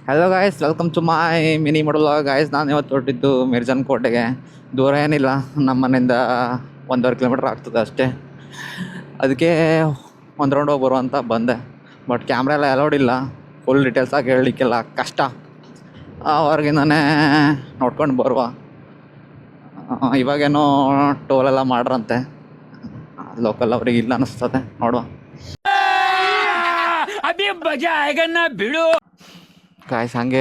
Hello guys, welcome to my mini model guys. ನಾನು ಇವತ್ತು ಹೊರಟಿದ್ದು ಮಿರ್ಜಾನ್ ಕೋಟೆಗೆ. ದೂರ ಏನಿಲ್ಲ, ನಮ್ಮ ಮನೆಯಿಂದ 1.5 ಕಿಲೋಮೀಟ್ರ್ ಆಗ್ತದೆ ಅಷ್ಟೇ. ಅದಕ್ಕೆ ಒಂದು ರೌಂಡ್ ಹೋಗಿ ಬರುವಂತ ಬಂದೆ. ಬಟ್ ಕ್ಯಾಮ್ರಾ ಎಲ್ಲ ಅಲೌಡ್ ಇಲ್ಲ, ಫುಲ್ ಡೀಟೇಲ್ಸಾಗಿ ಹೇಳಲಿಕ್ಕೆಲ್ಲ ಕಷ್ಟ. ಹೊರಗಿಂದನೇ ನೋಡ್ಕೊಂಡು ಬರುವ. ಇವಾಗೇನೋ ಟೋಲೆಲ್ಲ ಮಾಡ್ರಂತೆ, ಲೋಕಲ್ ಅವ್ರಿಗೆ ಇಲ್ಲ ಅನ್ನಿಸ್ತದೆ, ನೋಡುವ. ಗಾಯ್ಸ್ ಹಾಗೆ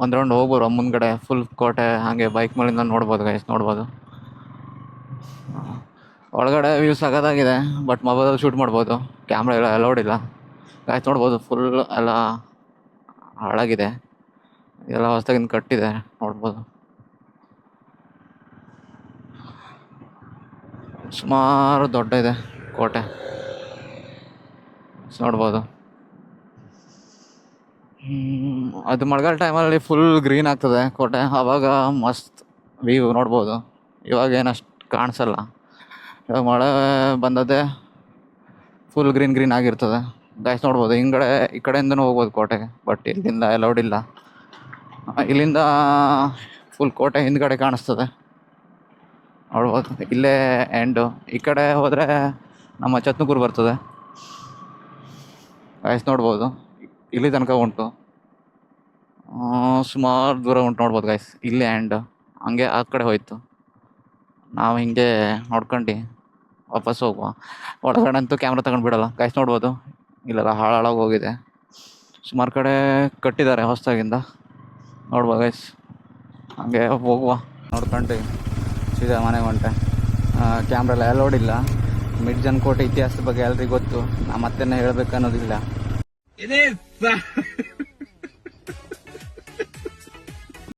ಒಂದು ರೌಂಡ್ ಹೋಗ್ಬರು ಮುಂದ್ಗಡೆ ಫುಲ್ ಕೋಟೆ ಹಾಗೆ ಬೈಕ್ ಮೇಲಿಂದ ನೋಡ್ಬೋದು ಗಾಯ್ಸ್, ನೋಡ್ಬೋದು. ಒಳಗಡೆ ವ್ಯೂ ಸಗದಾಗಿದೆ, ಬಟ್ ಮೊಬೈಲಲ್ಲಿ ಶೂಟ್ ಮಾಡ್ಬೋದು, ಕ್ಯಾಮ್ರಾ ಎಲ್ಲ ಅಲೌಡ್ ಇಲ್ಲ ಗಾಯ್ಸ್. ನೋಡ್ಬೋದು ಫುಲ್ ಎಲ್ಲ ಹಾಳಾಗಿದೆ, ಎಲ್ಲ ಹೊಸದಾಗಿಂದ ಕಟ್ಟಿದೆ, ನೋಡ್ಬೋದು. ಸುಮಾರು ದೊಡ್ಡ ಇದೆ ಕೋಟೆ, ನೋಡ್ಬೋದು. ಅದು ಮಳೆಗಾಲ ಟೈಮಲ್ಲಿ ಫುಲ್ ಗ್ರೀನ್ ಆಗ್ತದೆ ಕೋಟೆ, ಆವಾಗ ಮಸ್ತ್ ವ್ಯೂ ನೋಡ್ಬೋದು. ಇವಾಗ ಏನಷ್ಟು ಕಾಣಿಸಲ್ಲ, ಇವಾಗ ಮಳೆ ಬಂದದ್ದೇ ಫುಲ್ ಗ್ರೀನ್ ಗ್ರೀನ್ ಆಗಿರ್ತದೆ ಗಾಯ್ಸ್, ನೋಡ್ಬೋದು. ಈ ಕಡೆಯಿಂದನೂ ಹೋಗ್ಬೋದು ಕೋಟೆಗೆ, ಬಟ್ ಇಲ್ಲಿಂದ ಅಲೌಡ್ ಇಲ್ಲ. ಇಲ್ಲಿಂದ ಫುಲ್ ಕೋಟೆ ಹಿಂದ್ಗಡೆ ಕಾಣಿಸ್ತದೆ, ನೋಡ್ಬೋದು. ಇಲ್ಲೇ ಎಂಡು. ಈ ಕಡೆ ಹೋದರೆ ನಮ್ಮ ಚತ್ನಕೂರು ಬರ್ತದೆ ಗಾಯ್ಸ್, ನೋಡ್ಬೋದು. ಇಲ್ಲಿ ತನಕ ಉಂಟು, ಸುಮಾರು ದೂರ ಉಂಟು, ನೋಡ್ಬೋದು ಗಾಯ್ಸ್. ಇಲ್ಲೇ ಆ್ಯಂಡ್ ಹಂಗೆ ಆ ಕಡೆ ಹೋಯ್ತು. ನಾವು ಹಿಂಗೆ ನೋಡ್ಕೊಂಡು ವಾಪಸ್ ಹೋಗುವ. ಒಳಗಡೆ ಅಂತೂ ಕ್ಯಾಮ್ರಾ ತಗೊಂಡು ಬಿಡಲ್ಲ ಗಾಯ್ಸ್, ನೋಡ್ಬೋದು. ಇಲ್ಲೆಲ್ಲ ಹಾಳಾಗಿ ಹೋಗಿದೆ, ಸುಮಾರು ಕಡೆ ಕಟ್ಟಿದ್ದಾರೆ ಹೊಸದಾಗಿಂದ, ನೋಡ್ಬೋದು ಗೈಸ್. ಹಂಗೆ ಹೋಗುವ ನೋಡ್ಕೊಂಡು ಸೀದಾ ಮನೆಗೆ ಹೊಂಟೆ. ಕ್ಯಾಮ್ರಾ ಎಲ್ಲ ಅಲೌಡ್ ಇಲ್ಲ. ಮಿರ್ಜಾನ್ ಕೋಟೆ ಇತಿಹಾಸದ ಬಗ್ಗೆ ಎಲ್ರಿಗೂ ಗೊತ್ತು, ನಾ ಮತ್ತೇನೆ ಹೇಳ್ಬೇಕು ಅನ್ನೋದಿಲ್ಲ.